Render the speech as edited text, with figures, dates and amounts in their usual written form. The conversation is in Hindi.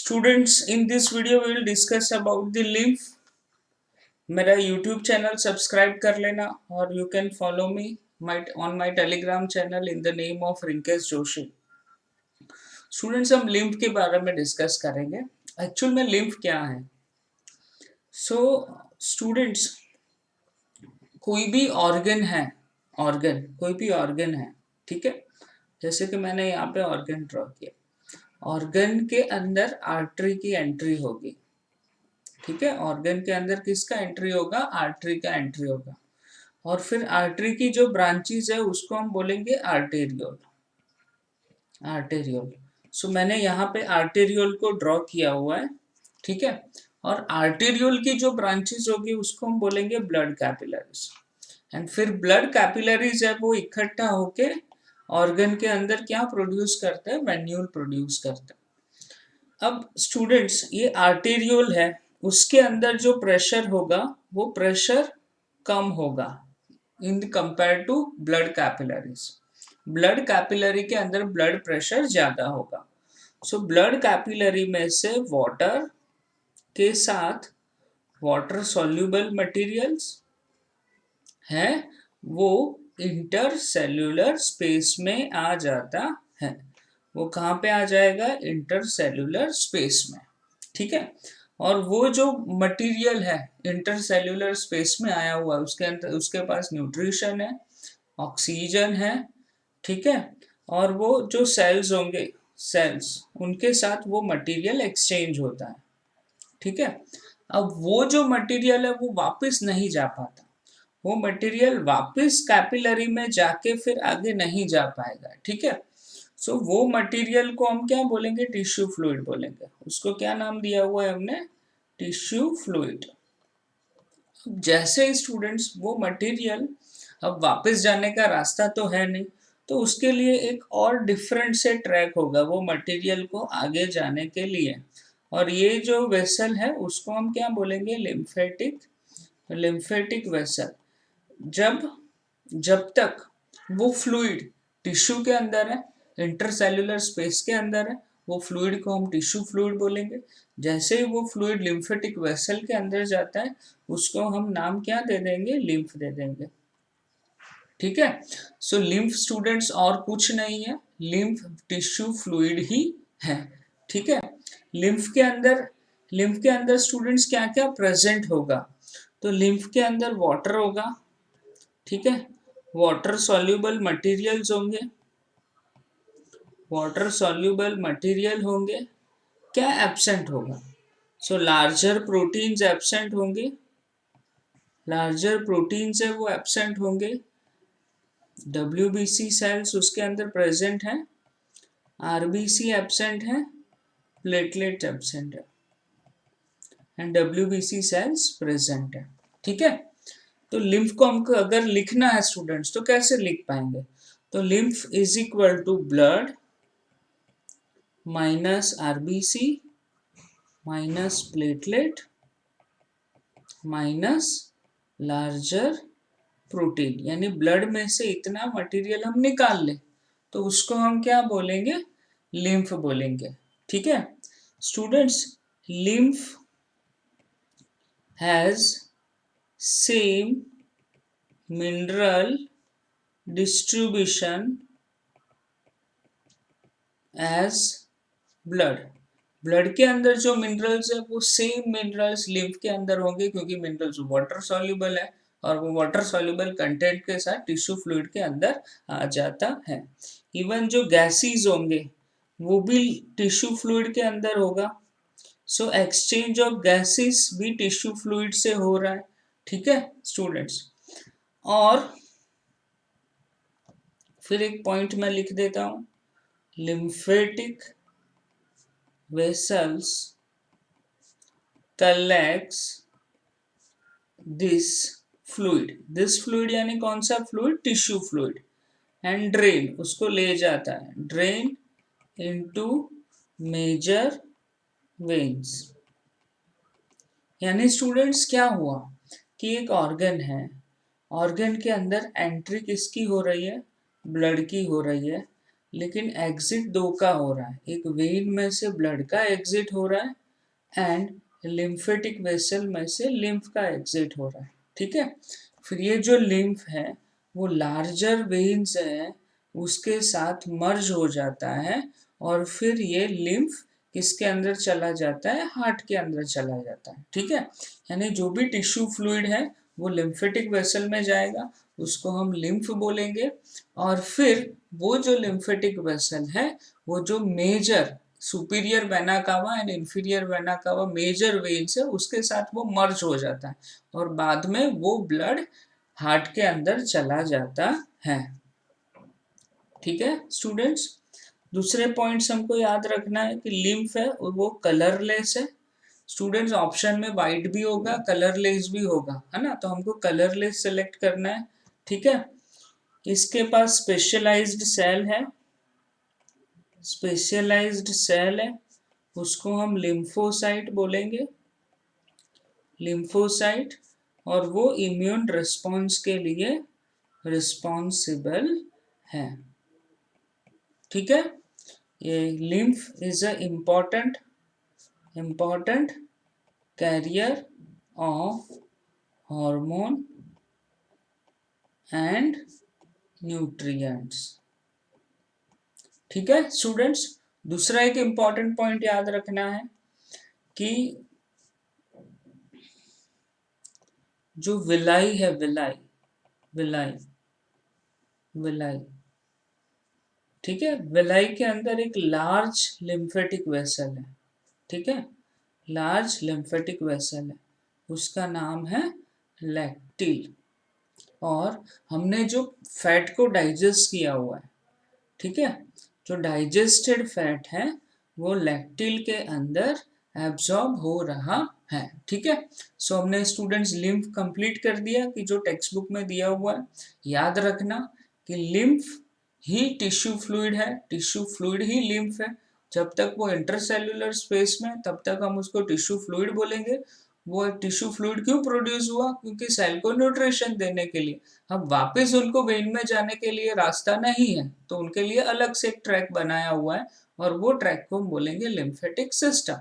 Students, in this video we will discuss about the lymph. मेरा YouTube चैनल सब्सक्राइब कर लेना और you can follow me on my Telegram channel in the name of Rinkesh Joshi. Students, हम lymph के बारे में डिस्कस करेंगे. एक्चुअल में lymph क्या है? सो स्टूडेंट्स, कोई भी ऑर्गन है, कोई भी ऑर्गन है, ठीक है. जैसे कि मैंने यहाँ पे ऑर्गन ड्रॉ किया. ऑर्गन के अंदर आर्टरी की एंट्री होगी, ठीक है. ऑर्गन के अंदर किसका एंट्री होगा? आर्टरी का एंट्री होगा. और फिर आर्टरी की जो ब्रांचेस है उसको हम बोलेंगे आर्टेरियोल. सो मैंने यहाँ पे आर्टेरियोल को ड्रॉ किया हुआ है, ठीक है. और आर्टेरियोल की जो ब्रांचेस होगी उसको हम बोलेंगे ब्लड कैपिलरीज. एंड फिर ब्लड कैपिलरीज है वो इकट्ठा होके ऑर्गन के अंदर क्या प्रोड्यूस करते हैं? वेन्यूल प्रोड्यूस करते हैं. अब स्टूडेंट्स, ये आर्टेरियोल है, उसके अंदर जो प्रेशर होगा वो प्रेशर कम होगा in compare to blood capillaries. Blood capillary के अंदर ब्लड प्रेशर ज्यादा होगा. सो ब्लड कैपिलरी में से वाटर के साथ वाटर सॉल्युबल मटेरियल्स है वो इंटरसेल्युलर स्पेस में आ जाता है. वो कहाँ पे आ जाएगा? इंटरसेल्युलर स्पेस में, ठीक है. और वो जो मटेरियल है इंटरसेल्युलर स्पेस में आया हुआ है उसके अंदर उसके पास न्यूट्रिशन है, ऑक्सीजन है, ठीक है. और वो जो सेल्स होंगे, सेल्स, उनके साथ वो मटेरियल एक्सचेंज होता है, ठीक है. अब वो जो मटेरियल है वो वापस नहीं जा पाता. वो मटेरियल वापस कैपिलरी में जाके फिर आगे नहीं जा पाएगा, ठीक है. सो वो मटेरियल को हम क्या बोलेंगे? टिश्यू फ्लूइड बोलेंगे. उसको क्या नाम दिया हुआ है हमने? Tissue fluid. जैसे स्टूडेंट्स वो मटेरियल अब वापस जाने का रास्ता तो है नहीं, तो उसके लिए एक और डिफरेंट से ट्रैक होगा वो मटेरियल को आगे जाने के लिए. और ये जो वेसल है उसको हम क्या बोलेंगे? Lymphatic vessel. जब तक वो फ्लूइड टिश्यू के अंदर है, इंटरसेल्युलर स्पेस के अंदर है, वो फ्लूइड को हम टिश्यू फ्लूइड बोलेंगे. जैसे ही वो फ्लूइड लिम्फेटिक वेसल के अंदर जाता है उसको हम नाम क्या दे देंगे? लिम्फ दे देंगे, ठीक है. सो लिम्फ स्टूडेंट्स और कुछ नहीं है, लिम्फ टिश्यू फ्लूइड ही है, ठीक है. लिम्फ के अंदर स्टूडेंट्स क्या क्या प्रेजेंट होगा? तो लिम्फ के अंदर वाटर होगा, ठीक है. वाटर सॉल्युबल मटेरियल्स होंगे, वाटर सॉल्युबल मटेरियल होंगे. क्या एब्सेंट होगा? सो लार्जर प्रोटीन्स एब्सेंट होंगे, लार्जर प्रोटीन्स है वो एब्सेंट होंगे. WBC सेल्स उसके अंदर प्रेजेंट है, RBC एब्सेंट है, प्लेटलेट एब्सेंट है, एंड WBC सेल्स प्रेजेंट है, ठीक है. तो लिम्फ को हमको अगर लिखना है स्टूडेंट्स तो कैसे लिख पाएंगे? तो lymph is equal to blood minus RBC minus platelet minus larger protein. यानी ब्लड में से इतना मटेरियल हम निकाल ले तो उसको हम क्या बोलेंगे? लिम्फ बोलेंगे, ठीक है. Students, lymph has same mineral distribution as blood के अंदर जो मिनरल्स है वो सेम मिनरल्स लिम्फ के अंदर होंगे क्योंकि मिनरल्स वाटर सॉल्युबल है और वो वाटर सॉल्युबल कंटेंट के साथ टिश्यू फ्लूइड के अंदर आ जाता है. इवन जो गैसेस होंगे वो भी टिश्यू फ्लूइड के अंदर होगा. सो एक्सचेंज ऑफ गैसेस भी टिश्यू फ्लूइड से हो रहा है, ठीक है स्टूडेंट्स. और फिर एक पॉइंट मैं लिख देता हूं, lymphatic vessels collects this fluid यानी कौन सा fluid? Tissue fluid. And drain उसको ले जाता है, ड्रेन इनटू मेजर वेन्स. यानी स्टूडेंट्स क्या हुआ कि एक ऑर्गन है, ऑर्गन के अंदर एंट्री किसकी हो रही है? ब्लड की हो रही है. लेकिन एग्जिट दो का हो रहा है, एक वेन में से ब्लड का एग्जिट हो रहा है एंड लिम्फेटिक वेसल में से लिम्फ का एग्जिट हो रहा है, ठीक है। फिर ये जो लिम्फ है वो लार्जर वेन्स है उसके साथ मर्ज हो जाता है और फिर ये लिम्फ किसके अंदर चला जाता है, हार्ट के अंदर चला जाता है, ठीक है। यानी जो भी टिश्यू फ्लूइड है वो लिम्फेटिक वेसल में जाएगा, उसको हम लिम्फ बोलेंगे। और फिर वो जो लिम्फेटिक वेसल है वो जो major superior vena cava and inferior vena cava major veins है उसके साथ वो मर्ज हो जाता है और बाद में वो ब्लड हार्ट के अंदर चला जाता है, ठीक है स्टूडेंट्स। दूसरे पॉइंट्स हमको याद रखना है कि लिम्फ है और वो कलरलेस है। स्टूडेंट्स ऑप्शन में वाइट भी होगा कलरलेस भी होगा, है ना, तो हमको कलरलेस सेलेक्ट करना है, ठीक है। इसके पास स्पेशलाइज्ड सेल है, स्पेशलाइज्ड सेल है, उसको हम लिम्फोसाइट बोलेंगे, लिम्फोसाइट, और वो इम्यून रिस्पॉन्स के लिए रिस्पॉन्सिबल है, ठीक है। ये lymph is a important carrier of hormone and nutrients, ठीक है स्टूडेंट्स। दूसरा एक इंपॉर्टेंट पॉइंट याद रखना है कि जो विलाई है, विलाई विलाई विलाई, ठीक है, विलाई के अंदर एक लार्ज लिम्फेटिक वेसल है, ठीक है, लार्ज लिम्फेटिक वेसल है, उसका नाम है लैक्टिल। और हमने जो फैट को डाइजेस्ट किया हुआ है, ठीक है, जो डाइजेस्टेड फैट है वो लैक्टिल के अंदर एब्जॉर्ब हो रहा है, ठीक है। सो हमने स्टूडेंट्स लिम्फ कंप्लीट कर दिया कि जो टेक्स्ट बुक में दिया हुआ है। याद रखना कि लिम्फ ही टिश्यू फ्लूइड है, टिश्यू फ्लूइड ही लिम्फ है। जब तक वो इंटरसेल्युलर स्पेस में तब तक हम उसको टिश्यू फ्लूइड बोलेंगे। वो टिश्यू फ्लूइड क्यों प्रोड्यूस हुआ, क्योंकि सेल को न्यूट्रिशन देने के लिए। अब वापस उनको वेन में जाने के लिए रास्ता नहीं है तो उनके लिए अलग से एक ट्रैक बनाया हुआ है और वो ट्रैक को हम बोलेंगे लिम्फेटिक सिस्टम,